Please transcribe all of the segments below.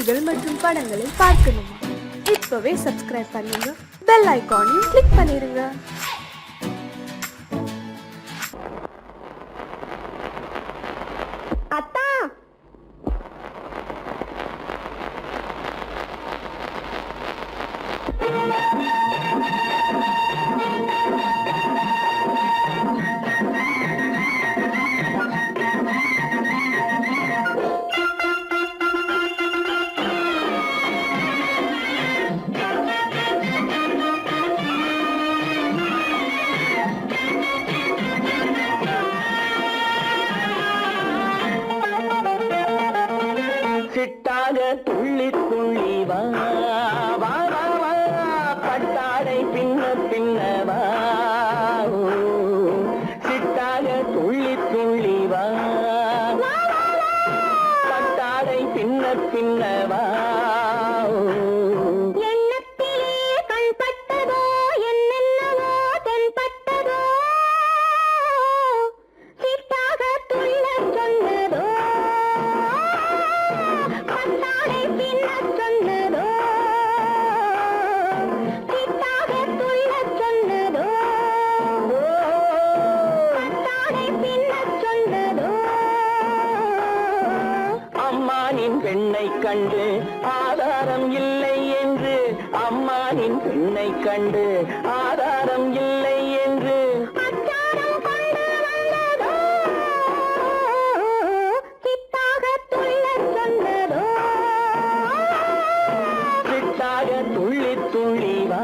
செய்திகள் மற்றும் படங்களை பார்க்கணுமா? இப்பவே சப்ஸ்கிரைப் பண்ணுங்க, பெல் ஐகானையும் கிளிக் பண்ணிருங்க. அத்தா, சிட்டாக துள்ளி துள்ளி வா வா வா வா, பட்டாடை பின்ன பின்னவா, சிட்டாக துள்ளி துள்ளி வா, பட்டாடை பின்ன பின்னவா. எண்ணத்திலே கண்பட்டதோ என்னென்னவோ தென்பட்டதோ, சிட்டாக துள்ளச் சொன்னதோ, பட்டாடை பின்னச் சொன்னதோ, சிட்டாக துள்ளச் சொன்னதோ, பட்டாடை பின்னச் சொன்னதோ. அம்மானின் பெண்ணை கண்டு ஆதாரம் இல்லை என்று, அம்மானின் பெண்ணை கண்டு ஆதாரம் இல்லை என்று, அச்சாரம் கொண்டு வந்ததோ, சித்தாக துள்ளச் சொன்னதோ. சிட்டாக துள்ளி துள்ளி வா.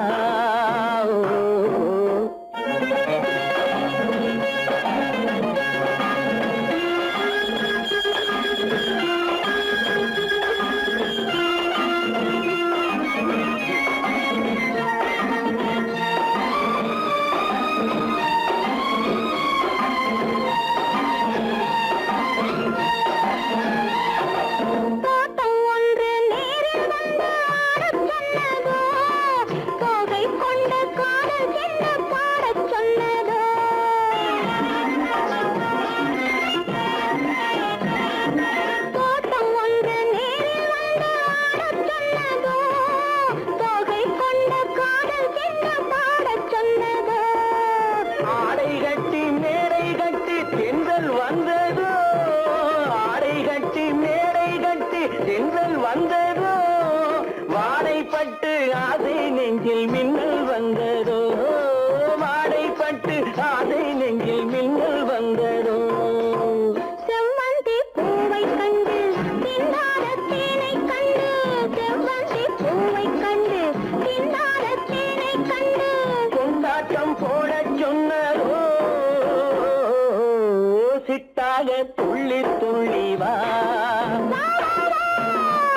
தோட்டம் ஒன்று நேரில் வந்து ஆடச் சொன்னதோ, தோகை கொண்ட காதல் என்ன பாடச் சொன்னதோ. தோட்டம் ஒன்று நேரில் வந்து ஆடச் சொன்னதோ, தோகை கொண்ட காதல் என்ன பாடச் சொன்னதோ. ஆடை கட்டி மேடை கட்டி தென்றல் வந்ததோ, ஆடை கட்டி மேடை கட்டி தென்றல் வந்ததோ, வாடைப்பட்டு ஆசை நெஞ்சில் மின்னல் வந்ததோ, வாடைப்பட்டு ஆசை நெஞ்சில் மின்னல் வந்ததோ. செவ்வந்தி பூவை கண்டு திண்டாட தேனை கண்டு, செவ்வந்தி பூவை கண்டு திண்டாட தேனை கண்டு, கொண்டாட்டம் போடச் சொன்னதோ, சிட்டாக துள்ளி துள்ளி வா,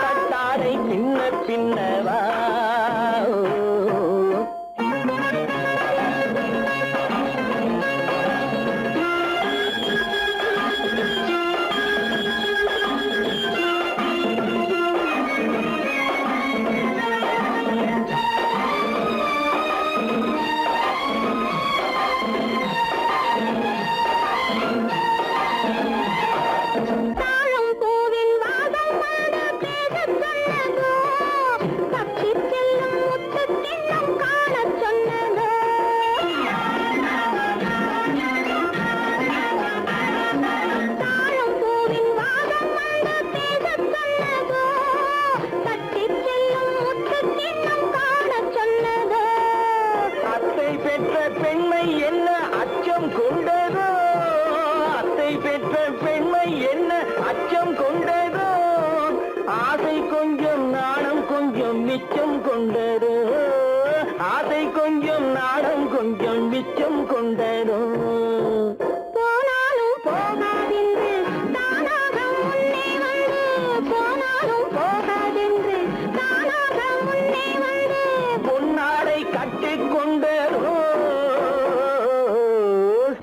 கட்டாடை பின்ன பின்னவா. தாழம் பூவின் வாசம் வந்து பேசச் சொன்னதோ, தப்பிச் செல்லும் முத்துக் கிண்ணம் காணச் சொன்னதோ. தாழம் பூவின் வாசம் வந்து பேசச் சொன்னதோ, தப்பிச் செல்லும் முத்துக் கிண்ணம் காணச் சொன்னதோ. அத்தை பெற்ற பெண்மை என்ன அச்சம் கொண்டதோ, அத்தை பெற்ற பெண்மை என்ன அச்சம் கொண்டதோ, ஆசை கொஞ்சம் நாணம் கொஞ்சம் மிச்சம் கொண்டதோ, ஆசை கொஞ்சம் நாணம் கொஞ்சம் மிச்சம் கொண்டதோ. போனாலும் போகாதென்று தானாக முன்னே வந்து, போனாலும் போகாதென்று தானாக முன்னே வந்து, பொன்னாடை கட்டிக் கொண்டதோ,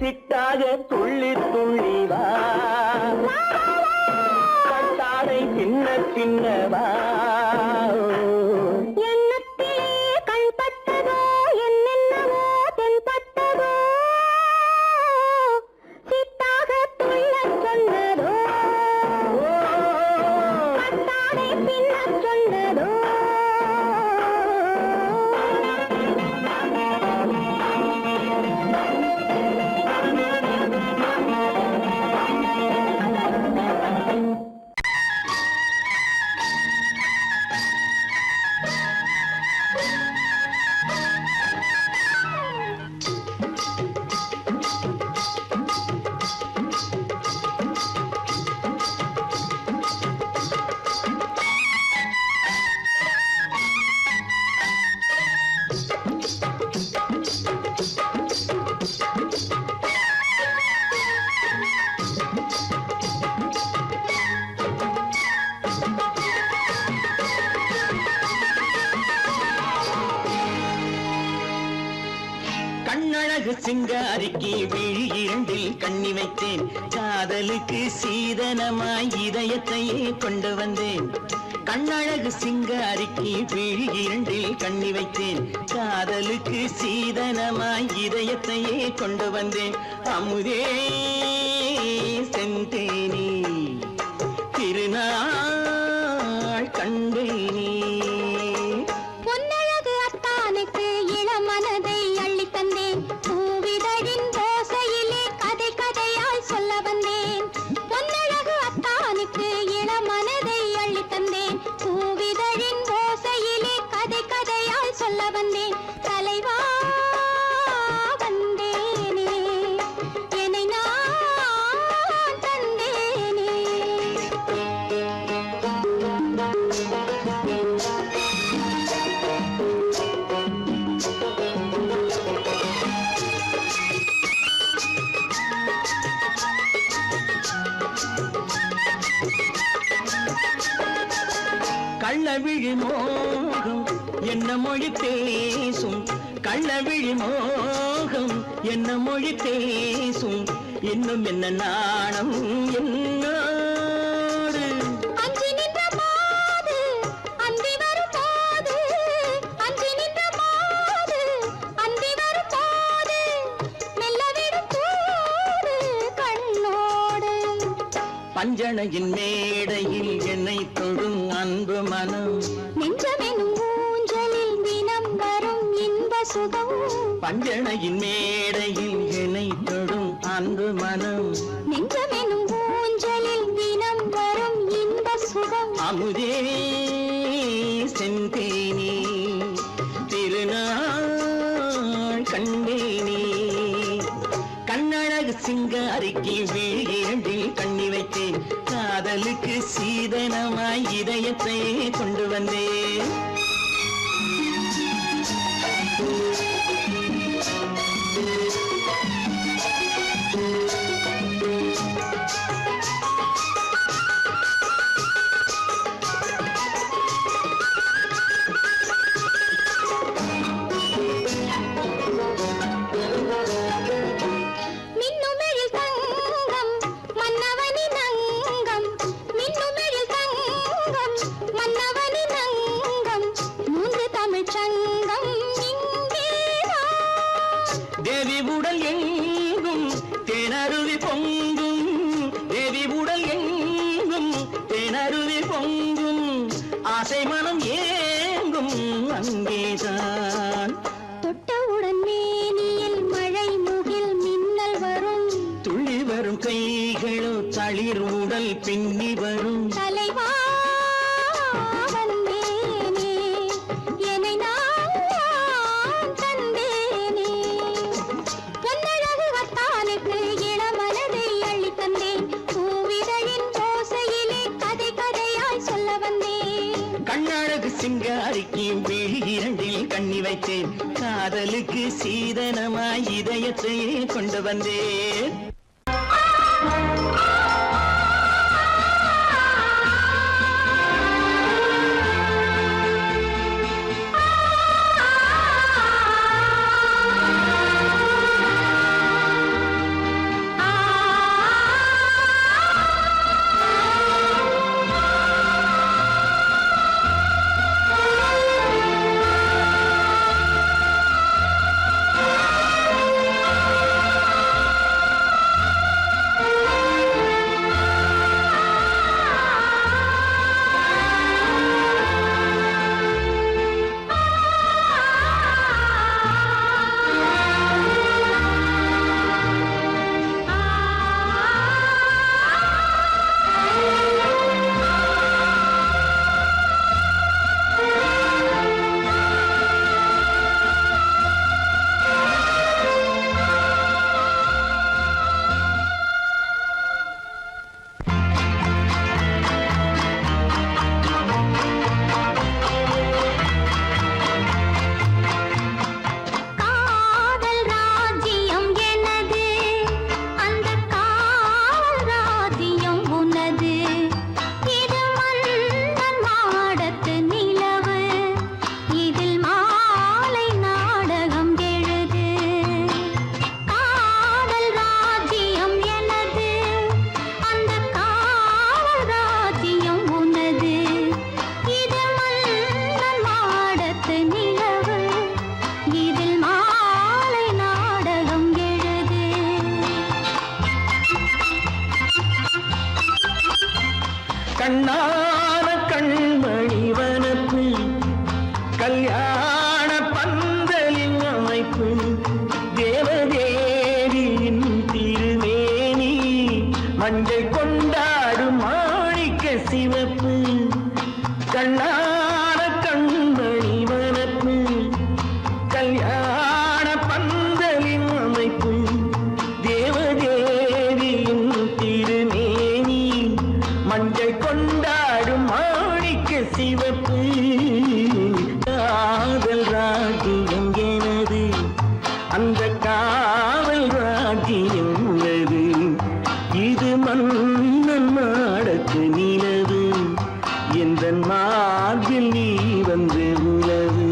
சிட்டாக துள்ளி துள்ளி வா, கட்டாடை பின்ன பின்னவா. எண்ணத்திலே கண்பட்டதோ என்னென்னவோ தென்பட்டதோ, சித்தாக துள்ளச் சொன்னதோ, பட்டாடை பின்னச் சொன்னதோ. கண்ணழகு சிங்காரிக்கு விழி இரண்டில் கண்ணி வைத்தேன் காதலுக்கு சீதனமாய் இதயத்தையே கொண்டு வந்தேன் கண்ணழகு சிங்காரிக்கு விழி இரண்டில் கண்ணி வைத்தேன் காதலுக்கு சீதனமாய் இதயத்தையே கொண்டு வந்தேன் அமுதே செந்தேனே திருநாள் கண்டேனே பொன்னழகு அத்தானுக்கு இளமனதை அள்ளித் தந்தேன் பூவிதழின் ஓசையிலே கதை கதையாய் சொல்ல வந்தேன் பொன்னழகு அத்தானுக்கு இளமனதை அள்ளித் தந்தேன் பூவிதழின் ஓசையிலே கதை கதையாய் சொல்ல வந்தேன் தலைவா வந்தேனே என்னை நான் தந்தேனே கள்ளவிழி மோகம் என்ன மொழி பேசும் கள்ளவிழி மோகம் என்ன மொழி பேசும் இன்னும் என்ன நாணம் என்னோடு அஞ்சி நின்ற மாது அந்தி வரும் போது அஞ்சி நின்ற மாது அந்தி வரும் போது மெல்ல விடும் போது கண்ணோடு பஞ்சணையின் மேடையில் என்னை தொடும் அன்பு மனம் நெஞ்சமெனும் ஊஞ்சலில் தினம் வரும் இன்ப சுகம் பஞ்சணையின் மேடையில் என்னை தொடும் அன்பு மனம் நெஞ்சமெனும் ஊஞ்சலில் தினம் வரும் இன்ப சுகம் அமுதே செந்தேனே திருநாள் கண்டேனே கண்ணழகு சிங்காரிக்கு விழி இரண்டில் கண்ணி வைத்தேன் காதலுக்கு சீதனமாய் இதயத்தை கொண்டு வந்தேன் மின்னுமெழில் தங்கம் மன்னவனின் அங்கம் மின்னுமெழில் தங்கம் மன்னவனின் அங்கம் மூன்று தமிழ்ச் சங்கம் இங்கேதான் தேவி உடல் எங்கும் தேனருவி பொங்கும் தேவி உடல் எங்கும் தேனருவி பொங்கும் ஆசை மனம் ஏங்கும் அங்கேதான் தொட்டவுடன் மேனியில் மழை முகில் மின்னல் வரும் துள்ளி வரும் கைகளோ தளிர் உடல் பின்னி வரும் தலைவா வந்தேனே என்னை நான் தந்தேனே பொன்னழகு அத்தானுக்கு இளமனதை அள்ளித் தந்தேன் பூவிதழின் ஓசையிலே கதை கதையாய் சொல்ல வந்தேன் கண்ணழகு சிங்காரிக்கு விழி இரண்டில் கண்ணி வைத்தேன் காதலுக்கு சீதனமாய் இதயத்தையே கொண்டு வந்தேன் கண்ணான கண்மணி வனப்பு கல்யாண பந்தலின் அமைப்பு தேவதேவியின் திருமேனி மஞ்சள் கொண்டாடும் மாணிக்க சிவப்பு காதல் ராஜ்யம் எனது அந்த காவல் ராஜ்யம் உள்ளது இது மன்னன் நாடத்து நிலவு எந்த மார்பில் நீ வந்து உலவு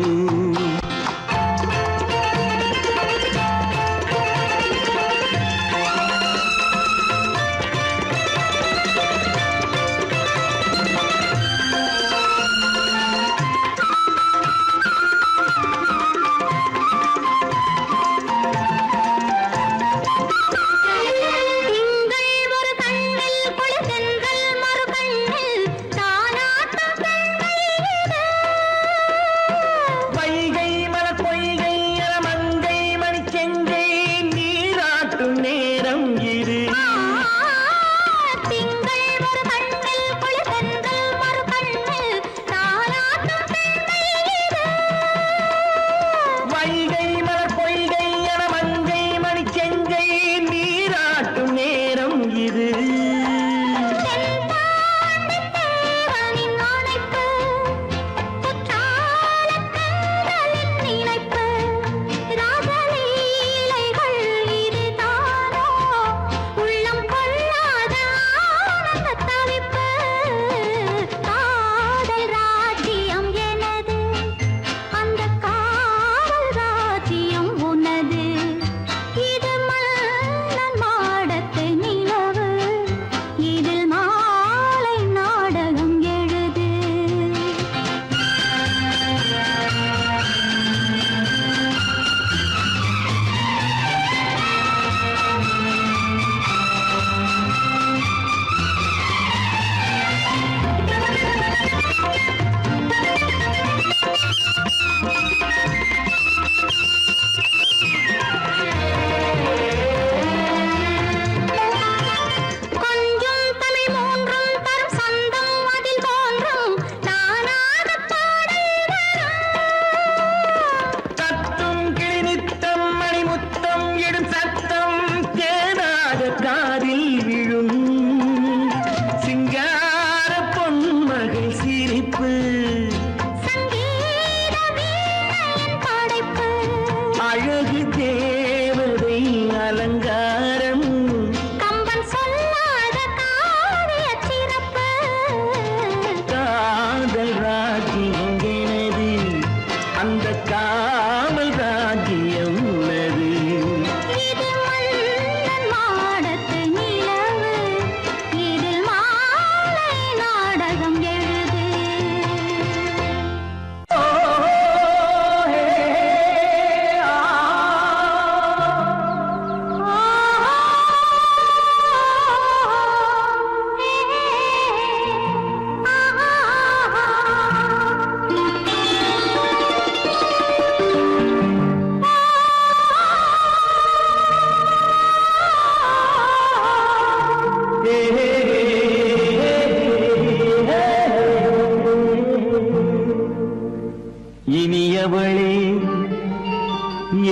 இனியவளே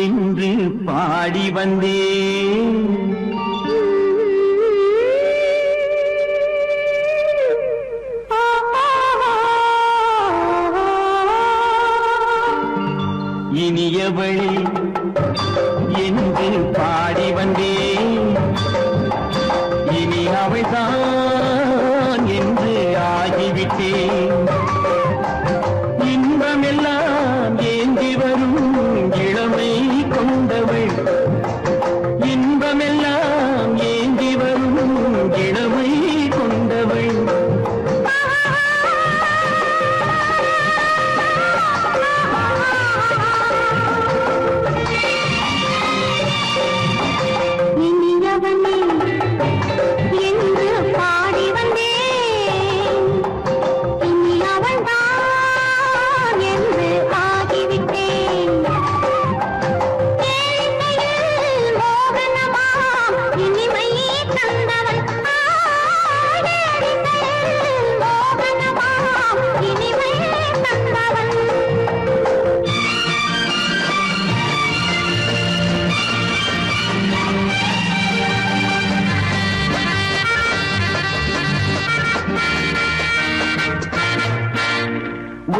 என்று பாடி வந்தேன். இனியவளே என்று பாடி வந்தேன். இனி அவள்தான் என்று ஆகிவிட்டேன். இன்பமெல்லாம் ஏந்தி வரும் இளமை கொண்டவள். இன்பமெல்லாம் ஏந்தி வரும் இளமை கொண்டவள்.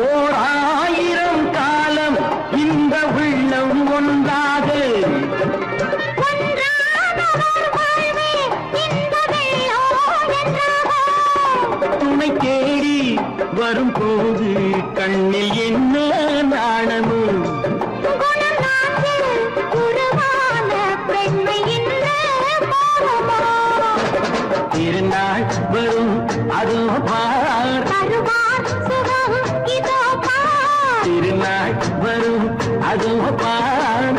ஓராயிரம் காலம் இந்த உள்ளம் ஒன்றாக துணை தேடி வரும்போது கண்ணில் என்ன நாணமும் திருநாள் வரும் அதோ பார் திருநாள் வரும் அதோ பார்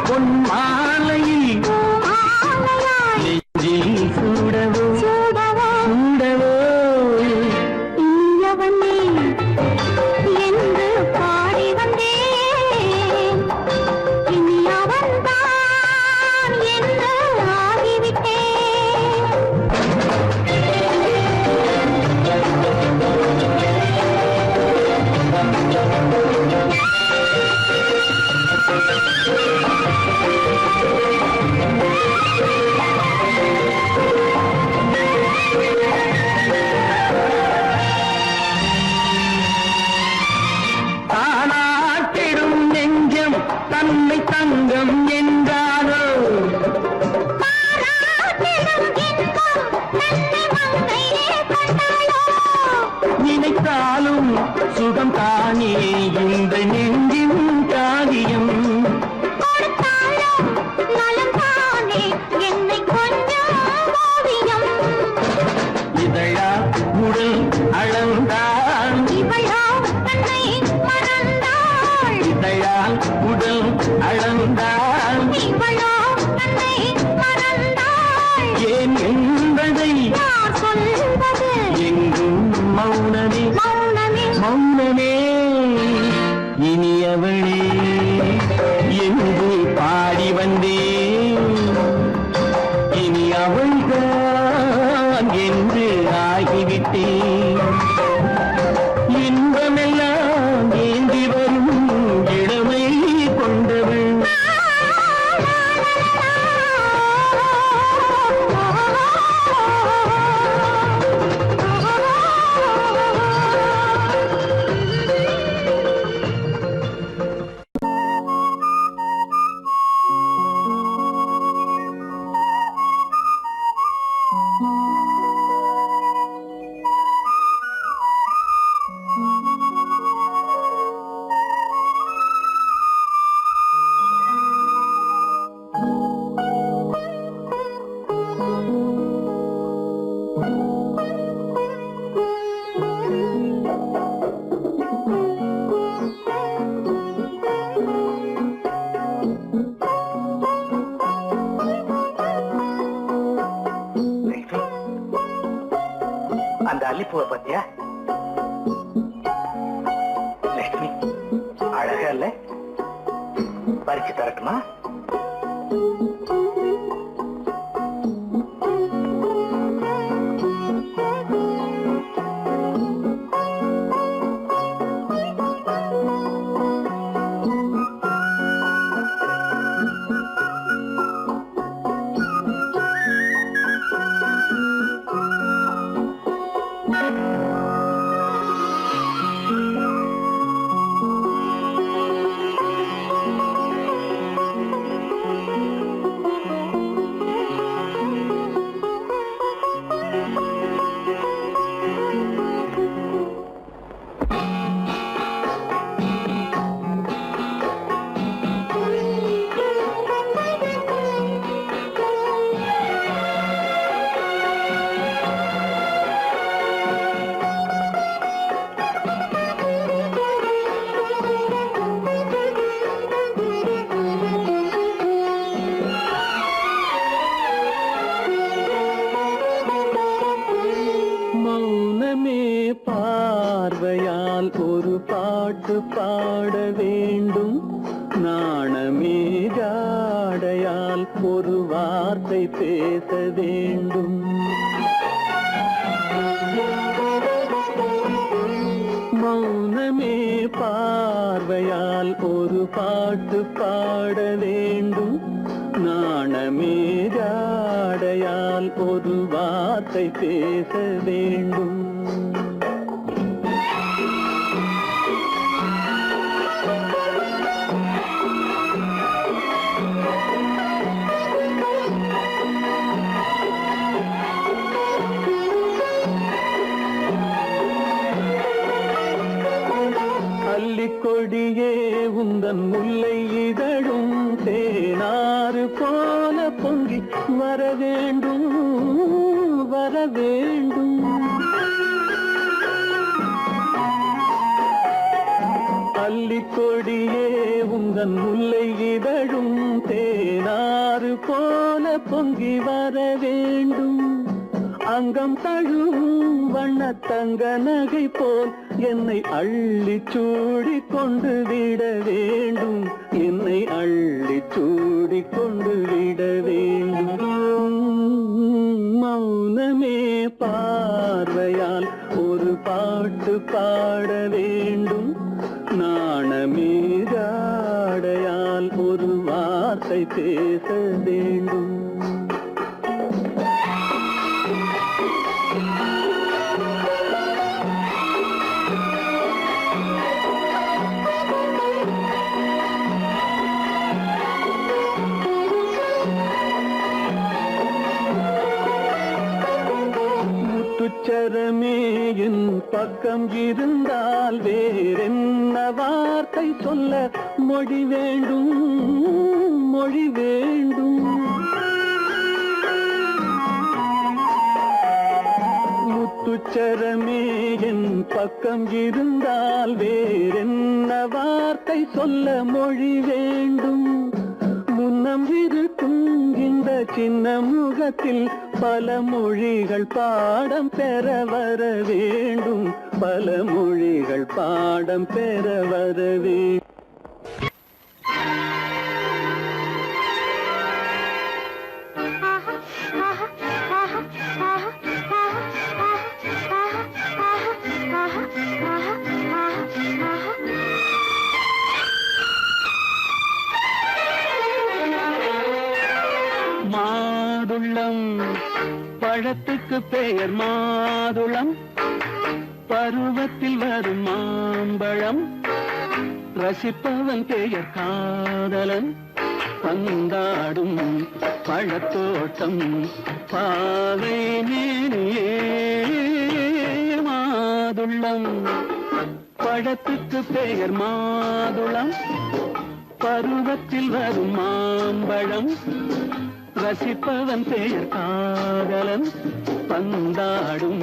பொன் மாலையில் நெஞ்சில் சூடவோ சூடவோ என்று பாடி வந்தேன் இனி அவன்தான் என்று ஆகிவிட்டேன் தானாட்டிடும் நெஞ்சம் தன்னை தங்கம் என்றாரோ நினைத்தாலும் சுகம் தானே இந்த நெஞ்சின் காரியம் இதழா உடல் அளந்தான் இதழால் உடல் அளந்தான் ஏன் என்பதை எங்கும் மௌனமே மௌனமே இனியவளே என்று பாடி வந்தேன் இனி அவள்தான் என்று ஆகிவிட்டேன் இன்பமெல்லாம் ஏந்தி வரும் இளமை கொண்டவள் அந்த அல்லிப்பூவை பத்தியா லட்சுமி அழகா இல்ல பறிச்சு தரட்டுமா பார்வையால் ஒரு பாட்டு பாட வேண்டும் நாணமே ஜாடையால் ஒரு வார்த்தை பேச வேண்டும் மௌனமே பார்வையால் ஒரு பாட்டு பாட வேண்டும் நாணமே ஜாடையால் ஒரு வார்த்தை பேச வேண்டும் அல்லிக்கொடியே உந்தன் முல்லை இதழும் தேனாறு போல பொங்கி வர வேண்டும் வர வேண்டும். அல்லிக்கொடியே உந்தன் முல்லை இதழும் தேனாறு போல பொங்கி வர வேண்டும். அங்கம் தழுவும் வண்ணத்தங்க நகை போல் என்னை அள்ளி சூடி கொண்டு விட வேண்டும். என்னை அள்ளி சூடி கொண்டு விட வேண்டும். மௌனமே பார்வையால் ஒரு பாட்டு பாட வேண்டும். நாணமே ஜாடையால் ஒரு வார்த்தை பேச வேண்டும். முத்துச்சரமே என் பக்கம் இருந்தால் வேறென்ன வார்த்தை சொல்ல மொழி வேண்டும் மொழி வேண்டும். முத்துச்சரமே என் பக்கம் இருந்தால் வேறென்ன வார்த்தை சொல்ல மொழி வேண்டும். முன்னம் இருக்கும் இந்த சின்ன முகத்தில் பல மொழிகள் பாடம் பெற வர வேண்டும். பல மொழிகள் பாடம் பெற வர வேண்டும். மாதுளம் பழத்துக்கு பெயர் மாதுளம். பருவத்தில் வரும் மாம்பழம். ரசிப்பவன் பெயர் காதலன். பந்தாடும் பழத்தோட்டம் பாவை மேனியே. மாதுளம் பழத்துக்கு பெயர் மாதுளம். பருவத்தில் வரும் மாம்பழம். ரசிப்பவன் பெயர் காதலன். பந்தாடும்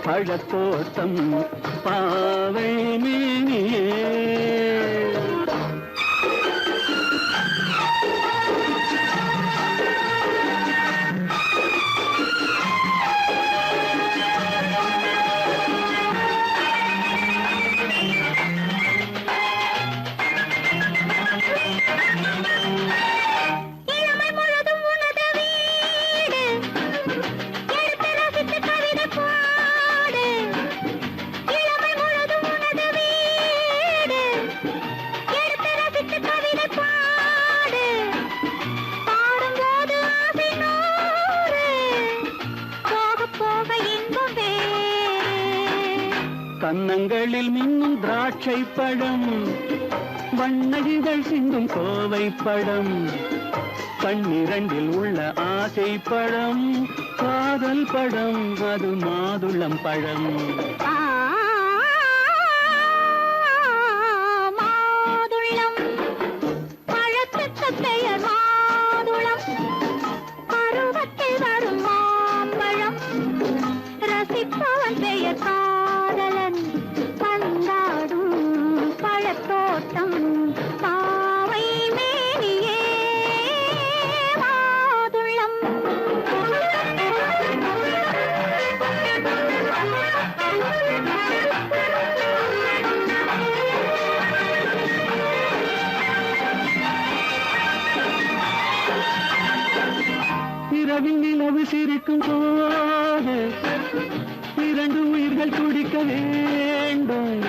பழத்தோட்டம் பாவை மேனியே. கன்னங்களில் மின்னும் திராட்சை பழம். வண்ணகிகள் சிந்தும் கோவை பழம். கண்ணிரண்டில் உள்ள ஆசை பழம். காதல் பழம் அது மாதுளம் பழம். மாதுளம் பழத்துக்கு பெயர் மாதுளம். பருவத்தில் வரும் மாம்பழம். ரசிப்பவன் பெயர் காதலன். பந்தாடும் பழத்தோட்டம் பாவை மேனியே. மாதுளம் இரவில் நிலவு சிரிக்கும் போது இரண்டு உயிர்கள் துடிக்க வேண்டும்.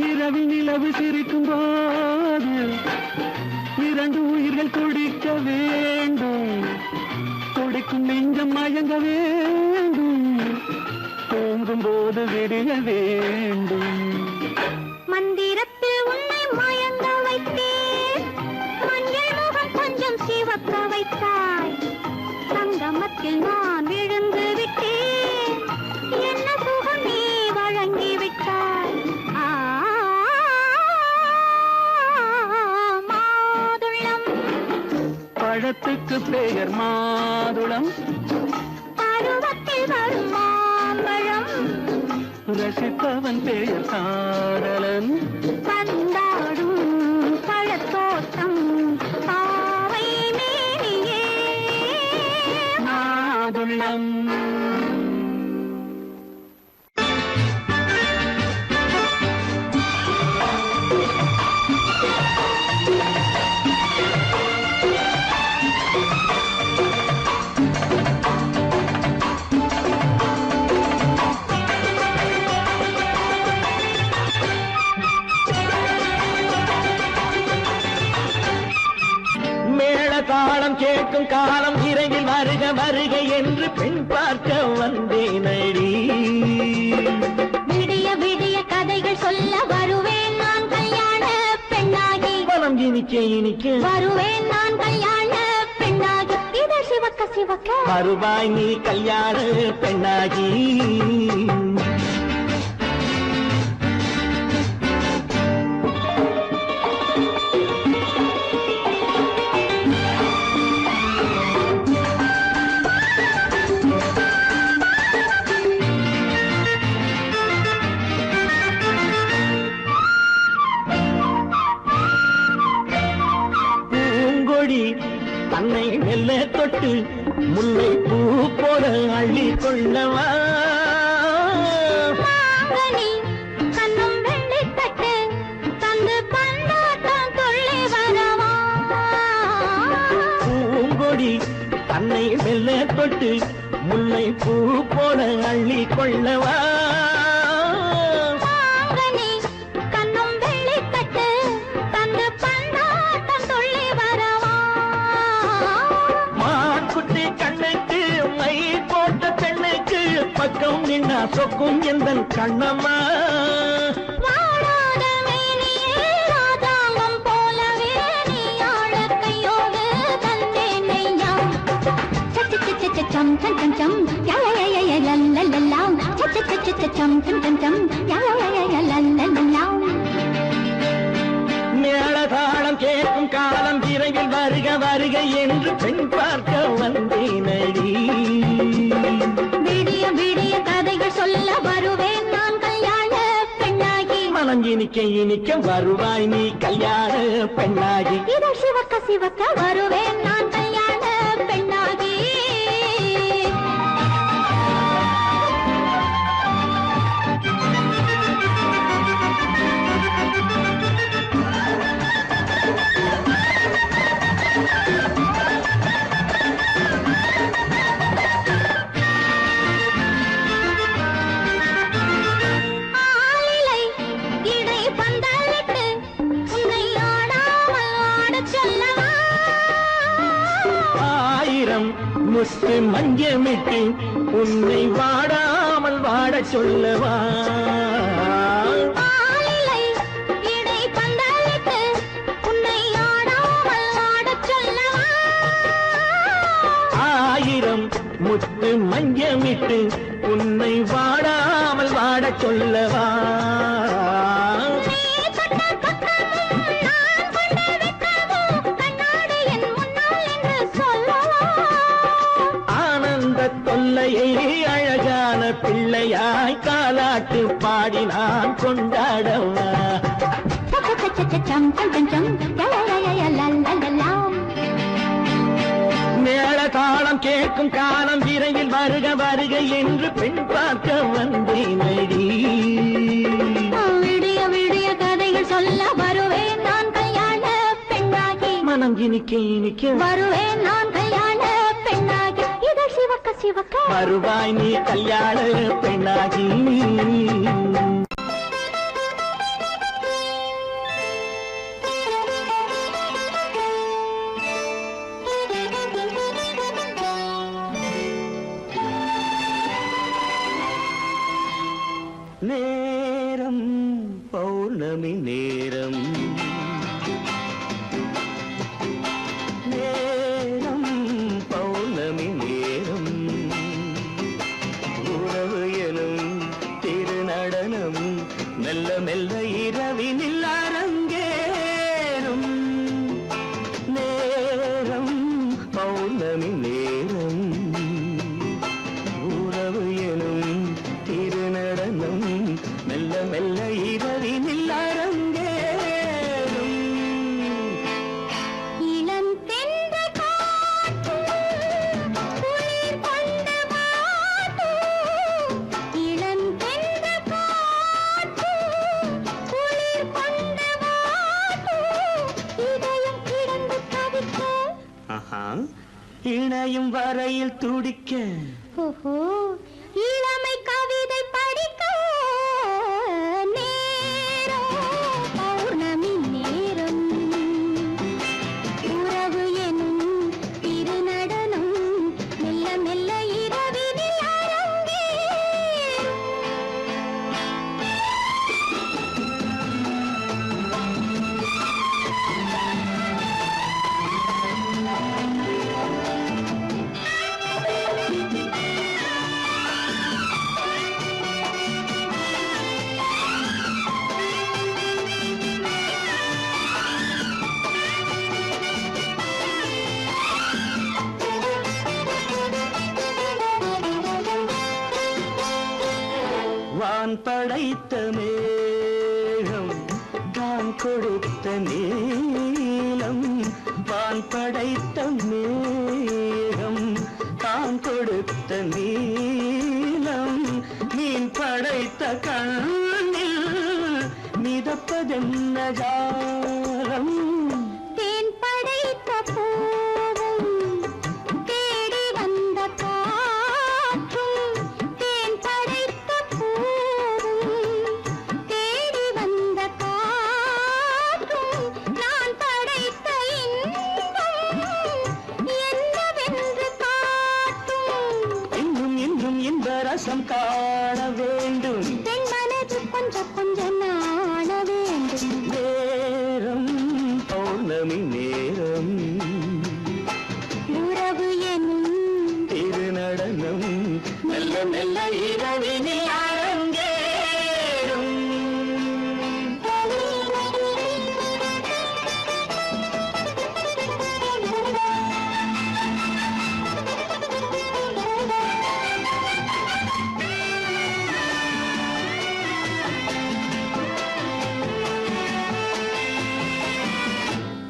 இரவில் நிலவு சிரிக்கும் போது இரண்டு உயிர்கள் துடிக்க வேண்டும். துடிக்கும் நெஞ்சம் மயங்க வேண்டும். தூங்கும் போது விடிய வேண்டும். மந்திரத்தில் உன்னை மயங்க வைத்தேன். மஞ்சள் முகம் கொஞ்சம் சிவக்க வைத்தாய். சங்கமத்தில் நான் விழுந்து விட்டேன். என்ன சுகம் நீ வழங்கி விட்டாய். அதற்கு பெயர் மாதுளம். பருவத்தில் வரும் மாம்பழம் ரசிப்பவன் பெயர் காதலன். பந்தாடும் பழத்தோட்டம் பாவை மேனியே மாதுளம். தாளம் கேட்கும் காலம் விரைவில் வருக வருக என்று பெண் பார்க்க வந்தேனடி. விடிய விடிய கதைகள் சொல்ல வருவேன் நான் கல்யாண பெண்ணாகி. மனம் இனிக்க இனிக்க வருவேன் நான் கல்யாண பெண்ணாகி. இது சிவக்க சிவக்க வருவாய் நீ கல்யாண பெண்ணாகி. தன்னை மெல்ல தொட்டு முல்லை பூ போல அள்ளி கொள்ளவா. கண்ணும் வெள்ளி தட்டு தந்து பந்தாட்டம் துள்ளி வரவா. பூங்கொடி தன்னை மெல்ல தொட்டு முல்லை பூ போல அள்ளி கொள்ளவா. பக்கம் நின்னா சொக்கும் எந்தன் கண்ணம்மா. வாழாத மேனியே ராதாங்கம் போலவே நீ ஆழ கையோடு தந்தேன் நெய்யா. சச்ச சச்ச சம் சம் சம் சம் யய லல்லல்லாம். சச்ச சச்ச சம் சம் சம் சம் யய லல்லல்லாம். மேளதாளம் கேட்கும் காலம் விரைவில் வருக வருக என்று பெண் பார்க்க வந்தேனடி. விடிய விடிய கதைகள் சொல்ல வருவேன் நான் கல்யாண பெண்ணாகி. மனம் இனிக்க இனிக்க வருவாய் நீ கல்யாண பெண்ணாகி. இது சிவக்க சிவக்க வருவேன் நான் கல்யாண பெண்ணாகி. முத்து மஞ்சமிட்டு உன்னை வாடாமல் வாடச் சொல்லவா. ஆயிரம் முத்து மஞ்சமிட்டு உன்னை வாடாமல் வாடச் சொல்லவா. தொல்லையை அழகான பிள்ளையாய் காலாட்டு பாடி நான் கொண்டாடவா. மேள தாளம் கேட்கும் காலம் விரைவில் வருக வருக என்று பெண் பார்க்க வந்தேனடி. விடிய விடிய கதைகள் சொல்ல வருவேன் நான் கல்யாண பெண்ணாகி. மனம் இனிக்க இனிக்க வருவேன் நான் கல்யாண பெண்ணாகி. இது சிவக்க சிவக்க வருவாய் நீ கல்யாண பெண்ணாகி. நேரம் பௌர்ணமி நேரம், நேரம் பௌர்ணமி நேரம், உறவு எனும் திருநடனம் மெல்ல மெல்ல இரவினில் அரங்கேறும். நேரம் பௌர்ணமி நினையும் வரையில் துடிக்க ஓஹோ இளமை கவிதை படிக்க நேரம் பௌர்ணமி நேரம் உறவு எனும் திருநடனம் மெல்ல மெல்ல இரவினில் அரங்கேறும். வான் படைத்த மேகம் தான் கொடுத்த நீலம் வான் படைத்த மேகம் தான் கொடுத்த நீலம் மீன் படைத்த கண்ணில் மிதப்பதென்ன ஜாலம் தேன் படைத்த பூவும் தேடி வந்த காற்றும் தேன் படைத்த பூவும் தேடி வந்த காற்றும் நான் படைத்த இன்பம் என்னவென்று காட்டும். இன்னும் இன்னும் இந்த ரசம் காண வேண்டும் பெண் மனது கொஞ்சம் கொஞ்சம் நாண வேண்டும். நேரம் பௌர்ணமி நேரம் உறவு எனும் திருநடனம் மெல்ல மெல்ல இரவினில் அரங்கேறும்.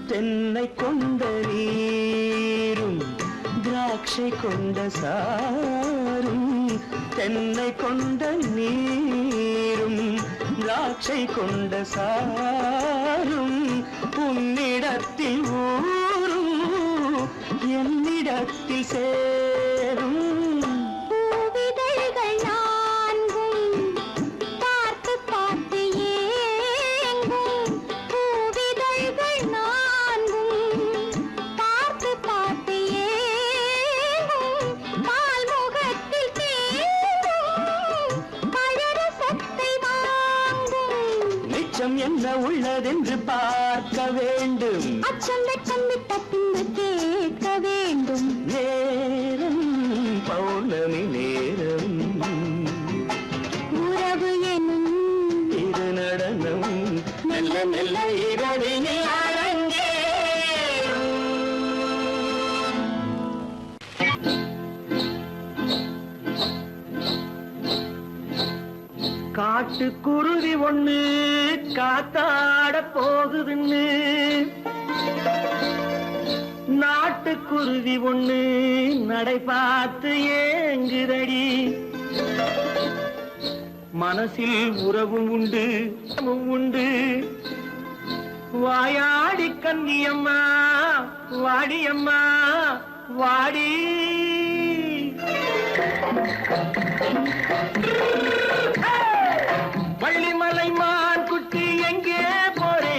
தென்னை கொண்ட நீரும் திராட்சை கொண்ட சாரும் தென்னை கொண்ட நீரும் திராட்சை கொண்ட சாரும் உன்னிடத்தில் ஊரும் என்னிடத்தில் சேரும் பூவிதழ்கள் நான்கும் பார்த்து பார்த்து ஏங்கும். பூவிதழ்கள் நான்கும் பார்த்து பார்த்து ஏங்கும். பால்முகத்தில் தேங்கும் பழரசத்தை வாங்கும். நிச்சம் என்ன உள்ளதென்று பார்க்க வேண்டும் அச்சம் வெச்சம் விட்ட பின்பு கேட்க வேண்டும். நேரம் பௌர்ணமி நேரம் உறவு எனும் திருநடனம் மெல்ல மெல்ல இரவினில் அரங்கேறும். காட்டுக்குருவி ஒண்ணு காத்தாட போகுதுன்னு நாட்டுக்குருவி ஒண்ணு நடை பார்த்து ஏங்குதடி மனசில் உறவும் உண்டு உண்டு வாயாடி கன்னியம்மா வாடியம்மா வாடி வள்ளிமலை மான் குட்டி எங்கே போறே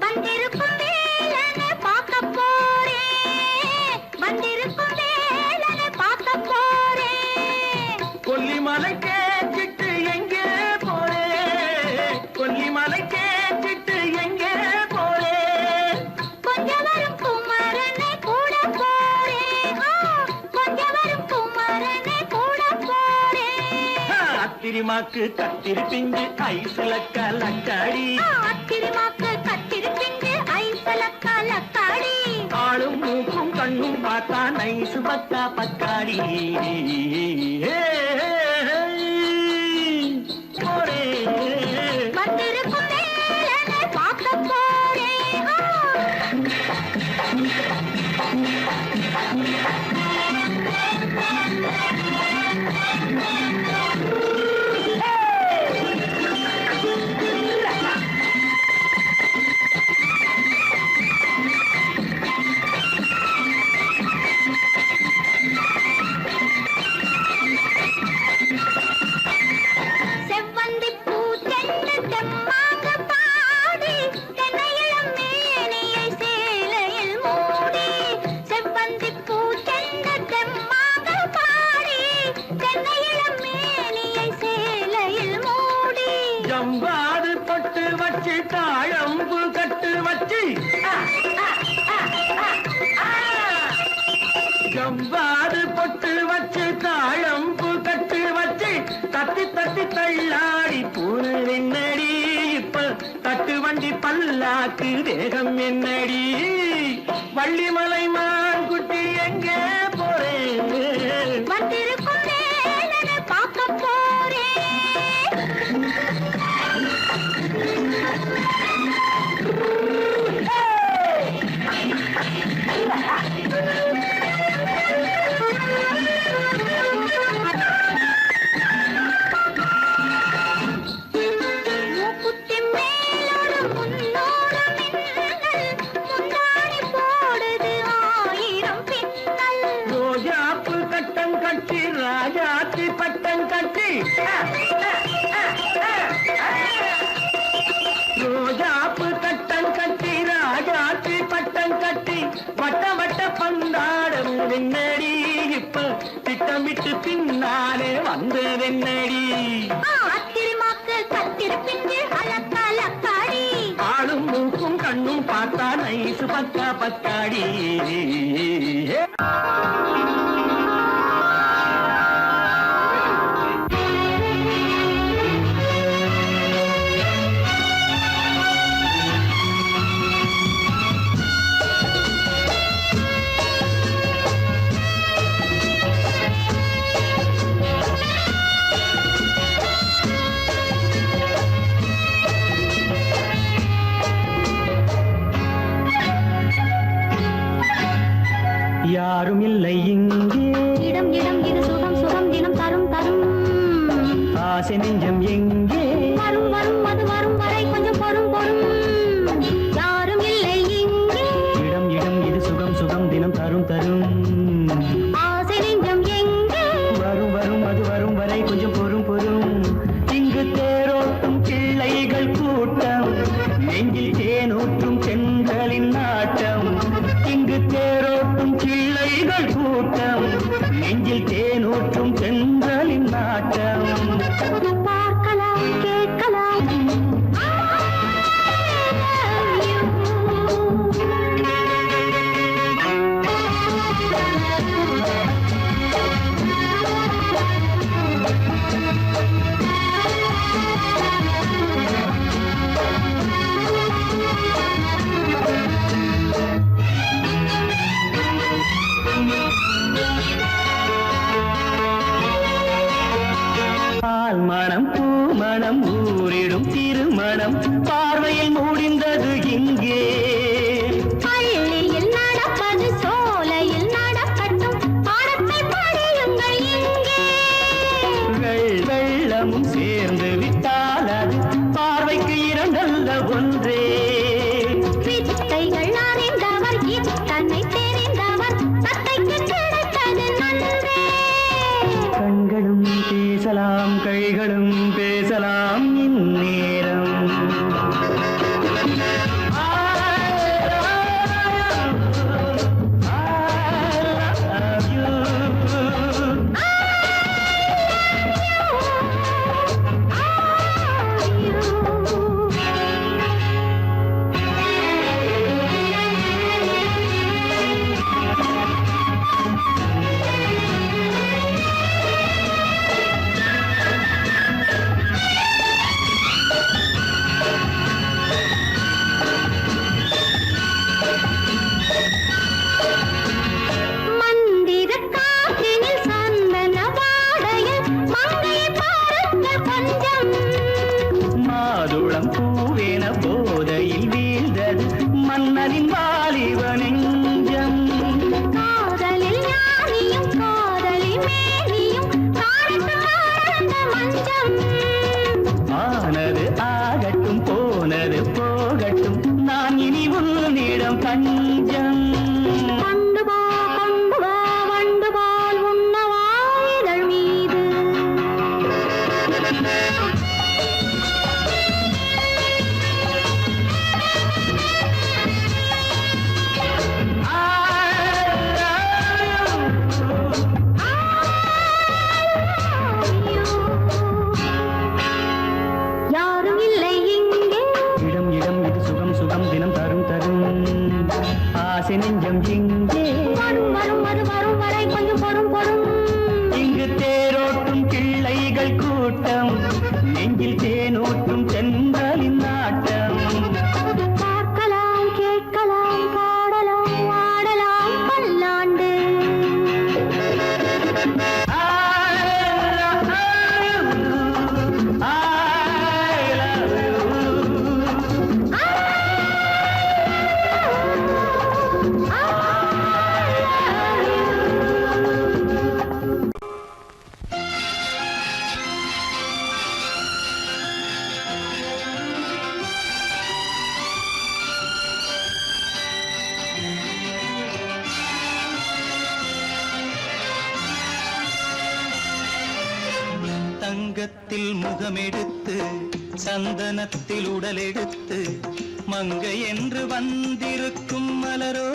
வந்திருக்கும் வேலனை பார்க்க போறேன். வந்திருக்கும் வேலனை பார்க்க போறேன். கொல்லிமலை கேச்சிட்டு எங்கே போறே கொல்லிமலை கேச்சிட்டு எங்கே போறே கொஞ்சம் வரும் குமரனை கூட போறேன். கொஞ்சம் வரும் குமரனை கூட போறேன். அத்திரிமாக்கு கத்திருப்பிஞ்சு ஐசல கலக்காடி அத்திரிமாக்கு கத்திருப்பிங்கு ஐசலக்கா லக்காடி. ஆளும் மூக்கும் கண்ணும் பார்த்தா நைசு பக்கா பக்காடி போறே வந்திருக்கும் வேலனை பார்க்க போறேன். ஜம்பாது பொட்டு வச்சு தாழம்பு கட்டு வச்சு ஜம்பாது பொட்டு வச்சு தாழம்பு கட்டு வச்சு தட்டி தட்டி தள்ளாடி பூரு என்னடி இப்ப தட்டு வண்டி பல்லாக்கு வேகம் என்னடி வள்ளிமலை மான் குட்டி எங்கே போறேன் வந்திருக்கும் வேலனை பார்க்க போறேன். மூக்குத்தி மேலோடு முன்னோடு மின்னல், முந்தாணி போடுது 1000 பின்னல். ரோஜாப்பு கட்டம் கட்டி ராஜாத்தி பட்டம் கட்டி ரோஜாப்பு கட்டம் கட்டி ராஜாத்தி பட்டம் கட்டி வட்ட வட்ட பந்தாடம் வெண்ணடி இப்ப திட்டமிட்டு பின்னாலே வந்ததென்னடி ஆத்திரமாக்கு கத்திருப்பின்று அலக்காடி ஆளும் மூக்கும் கண்ணும் பார்த்தா நைசு பக்கா பக்காடி யாரும் இல்லை இங்கே இடம் இடம் இது சுகம் சுகம் தினம் தரும் தரும் ஆசை நெஞ்சம் எங்கே வரும் வரும் அது வரும் வரை கொஞ்சம் பொறும் பொறும் யாரும் இல்லை இங்கே இடம் இடம் இது சுகம் சுகம் தினம் தரும் தரும் ஆசை நெஞ்சம் எங்கே வரும் வரும் அது வரும் வரை கொஞ்சம் பொறும் பொறும் இங்கு தேரோட்டும் பிள்ளைகள் கூட்டம் நெஞ்சில் தேனூற்றும் பெண்களின் நாட்டம் இங்கு தேரோட்டும் பிள்ளைகள் கூட்டம் நெஞ்சில் தேனூற்றும் பெண்களின் நாட்டம் பார்க்கலாம் கேட்கலாம் பால் மணம் பூ மணம் ஊரிடும் திருமணம் பார்வையில் முடிந்தது இங்கே பள்ளியில் நடப்பது சோலையில் நடக்கட்டும் பாடத்தை படியுங்கள் இங்கே வெள்ளமும் சேர்ந்து விட்டால் அது பார்வைக்கு இரண்டல்ல ஒன்றே வித்தைகள் அறிந்தவர் இத்தனை தெரிந்தவர் தத்தைக்கு கிடைத்தது நன்றே கண்களும் பேசலாம் கைகளும் பேசலாம் இந்நேரம் மந்திர காற்றினில் சந்தன வாடையில் மங்கையை பாருங்கள் கொஞ்சம் மாதுளம் பூவேன போதையில் வீழ்ந்தது மன்னனின் வாலிப நெஞ்சம் காதலில் ஞானியும் காதலி மேனியும் காணட்டும் ஆனந்த மஞ்சம் ஆனது ஆகட்டும் போனது போகட்டும் நான் இனி உன்னிடம் பஞ்சம் கொண்டு வா வண்டு போல் உண்ணவா இதழ் மீது ஆசை நெஞ்சம் இங்கே வரும் வரும் வரும் வரும் வரை கொஞ்சம் பொறும் பொறும். இங்கு தேரோட்டும் கிள்ளைகள் கூட்டம், நெஞ்சில் தேனூட்டும் சென்றலின் நாட்டம். பார்க்கலாம் கேட்கலாம் பாடலாம் ஆடலாம் பல்லாண்டு. தங்கத்தில் முகமெடுத்து சந்தனத்தில் உடலெடுத்து மங்கை என்று வந்திருக்கும் மலரோ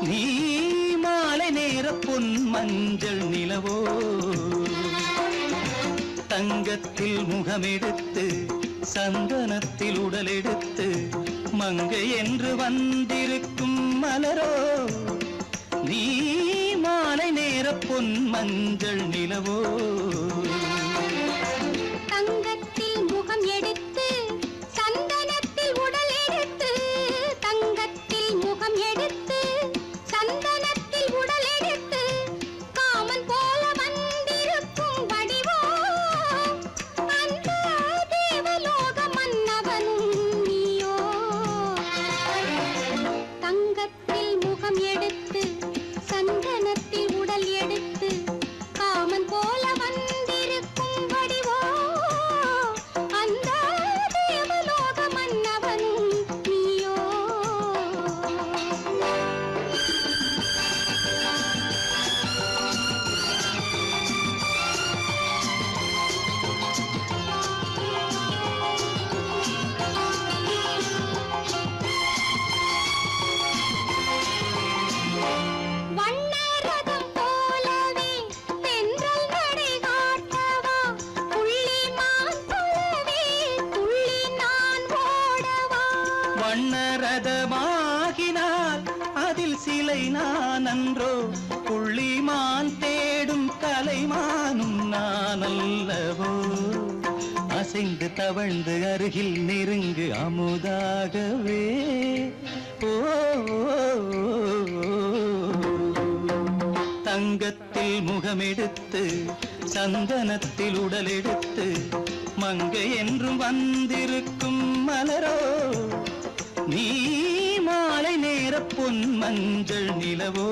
நீ மாலை நேர பொன் மஞ்சள் நிலவோ. தங்கத்தில் முகமெடுத்து சந்தனத்தில் உடலெடுத்து மங்கை என்று வந்திருக்கும் மலரோ நீ மாலை நேர பொன் மஞ்சள் நிலவோ. தங்கத்தில் முகம் எடுத்து சந்தனத்தில் உடல் எடுத்து, தங்கத்தில் முகம் எடுத்து சந்தனத்தில் உடல் எடுத்து காமன் போல வந்திருக்கும் வடிவோ அந்த தேவலோக மன்னவனும் நீயோ. தங்கத்தில் முகம் எடுத்து சந்தனத்தில் உடல் எடுத்து காமன் போல வந்திருக்கும் வடிவோ அந்த தேவலோக மன்னவனும் நீயோ. வண்ணரதம் போலவே தென்றல் நடை காட்டவா, புள்ளிமான் போலவே துள்ளி நான் ஓடவா. வண்ணரதமாகினால் அதில் சிலை நான் அன்றோ, புள்ளிமான் தேடும் கலைமானும் நான் அல்லவோ. அசைந்து தவழ்ந்து அருகில் நெருங்கு அமுதாகவே ஓ. தங்கத்தில் முகமெடுத்து சந்தனத்தில் உடலெடுத்து மங்கை என்றும் வந்திருக்கும் மலரோ நீ மாலை நேர பொன் மஞ்சள் நிலவோ.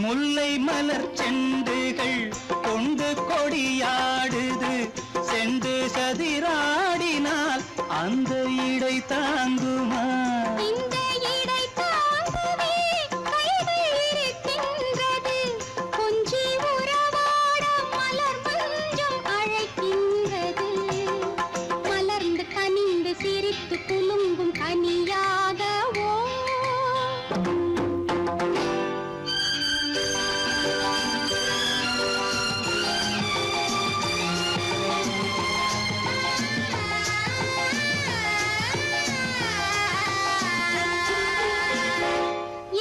முல்லை மலர் செண்டுகள் கொண்டு கொடியாடுது, செண்டு சதிராடினால் அந்த இடை தாங்குமா. இந்த இடை தாங்குவே கைகள் இருக்கின்றது, கொஞ்சி உறவாட மலர் மஞ்சம் அழைக்கின்றது. மலர்ந்து கனிந்து சிரித்து குலுங்கும் கனியாகவோ.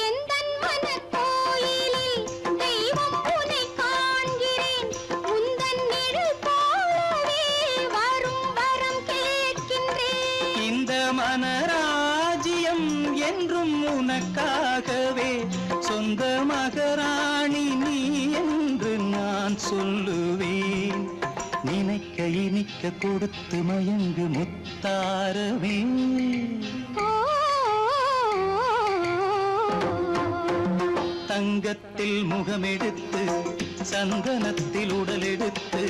எந்தன் மனக்கோயிலில் தெய்வம் உன்னை காண்கிறேன், உந்தன் நிழல் போலவே வரும் வரம் கேட்கின்றேன். இந்த மனராஜ்யம் என்றும் உனக்காகவே, சொந்த மகராணி நீ என்று நான் சொல்லுவேன். நினைக்க இனிக்க கொடுத்து மயங்கு முத்தாரவே. தங்கத்தில் முகமெடுத்து சந்தனத்தில் உடலெடுத்து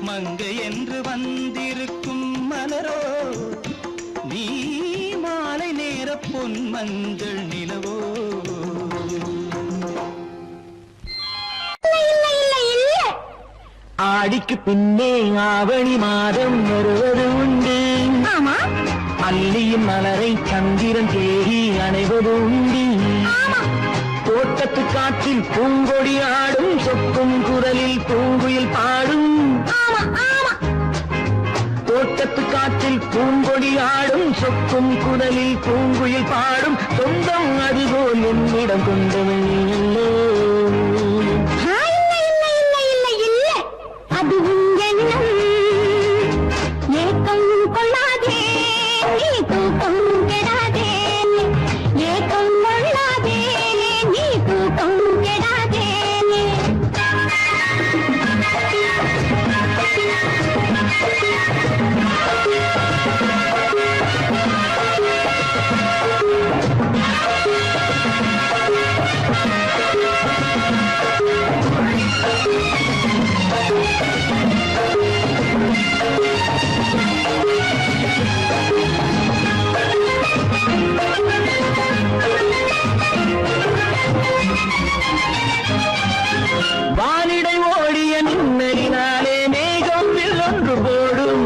மங்கை என்று வந்திருக்கும் மலரோ நீ மாலை நேர பொன் மஞ்சள் நிலவோ ஆடிக்கு பின்னே ஆவணி மாதம் வருவது உண்டு. ஆமா அல்லியின் மலரை சந்திரன் தேடி அணைவது உண்டு. தோட்டத்து காற்றில் பூங்கொடி ஆடும் சொக்கும் குரலில் பூங்குயில் பாடும். தோட்டத்து காற்றில் பூங்கொடி ஆடும் சொக்கும் குரலில் பூங்குயில் பாடும். சொந்தம் அதுபோல் என்னிடம் கொண்டவள் நீ அல்லோ. வானிடை ஓடிய மின்னலினாலே மேகம் வில்லொன்று போடும்.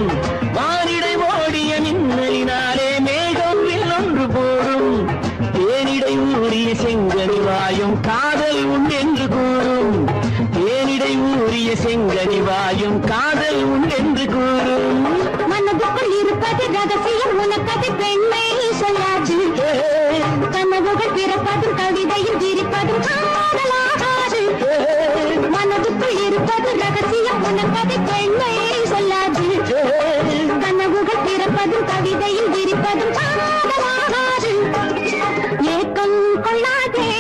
வானிடை ஓடிய மின்னலினாலே மேகம் வில்லொன்று போடும். தேனிடை ஊறிய செங்கனி வாயும் காதல் உண்டென்று கூறும். தேனிடை ஊறிய செங்கனி வாயும் காதல் உண்டென்று கூறும். மனதுக்குள் இருப்பது ரகசியம் உனக்கது பெண்மை சொல்லாது. கனவுகள் பிறப்பதும் கவிதையில் விரிப்பதும் காதலாகாது. மனதுக்குள் இருப்பது ரகசியம் உனக்கது பெண்மை சொல்லாது. கனவுகள் பிறப்பதும் கவிதையில் விரிப்பதும் காதலாகாது. ஏக்கம் கொள்ளாதே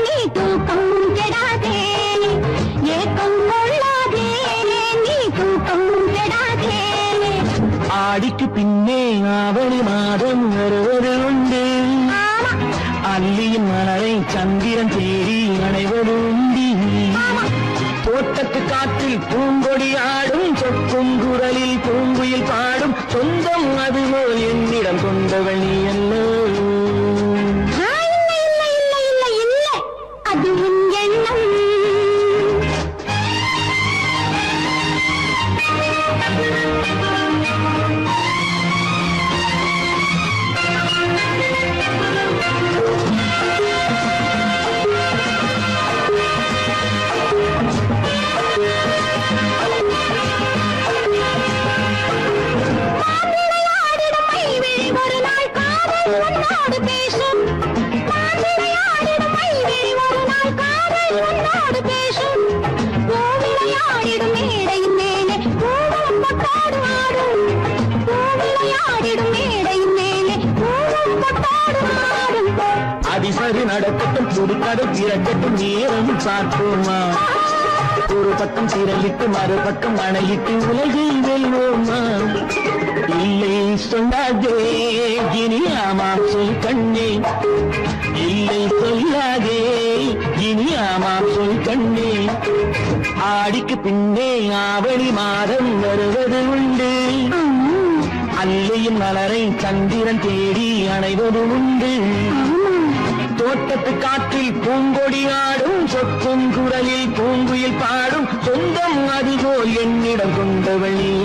நீ தூக்கம் கெடாதே. ஏக்கம் கொள்ளாதே நீ தூக்கம் கெடாதே. ஆடிக்கு பின்னே ஆவணி மாதம் வருவது உண்டு. அல்லியின் மலரை சந்திரன் தேடி அணைவது உண்டு. தோட்டத்து காற்றில் பூங்கொடி ஆடும் சொக்கும் குரலில் பூங்குயில் பாடும். சொந்தம் அதுபோல் என்னிடம் கொண்டவள் நீ அல்லோ. அது உன் எண்ணம். ஒரு நாள் காதல் உன்னோடு பேசும். விளையாடிடும் ஒரு நாள் காதல் உன்னோடு பேசும். விளையாடிடும் மேடையின் மேலே பூவும் பொட்டாடு ஆடும். விளையாடிடும் மேடையின் மேலே பூவும் பொட்டாடு ஆடும். அதிசரி நடக்கட்டும் சுடுக்கடை திறக்கட்டும் நேரம் பார்ப்போமா. ஒரு பக்கம் திரளிட்டு மறுபக்கம் அணையிட்டு உலகை வெல்வோமா. இல்லை சொல்லாதே இனி ஆமாம் சொல் கண்ணே. இல்லை சொல்லாதே இனி ஆமாம் சொல் கண்ணே. ஆடிக்கு பின்னே ஆவணி மாதம் வருவது உண்டு. அல்லையின் மலரை சந்திரன் தேடி அணைவது உண்டு. தோட்டத்து காற்றில் பூங்கொடி ஆடும் சொக்கும் குரலில் பூங்குயில் பாடும். சொந்தம் அதுபோல் என்னிடம் கொண்டவள் நீ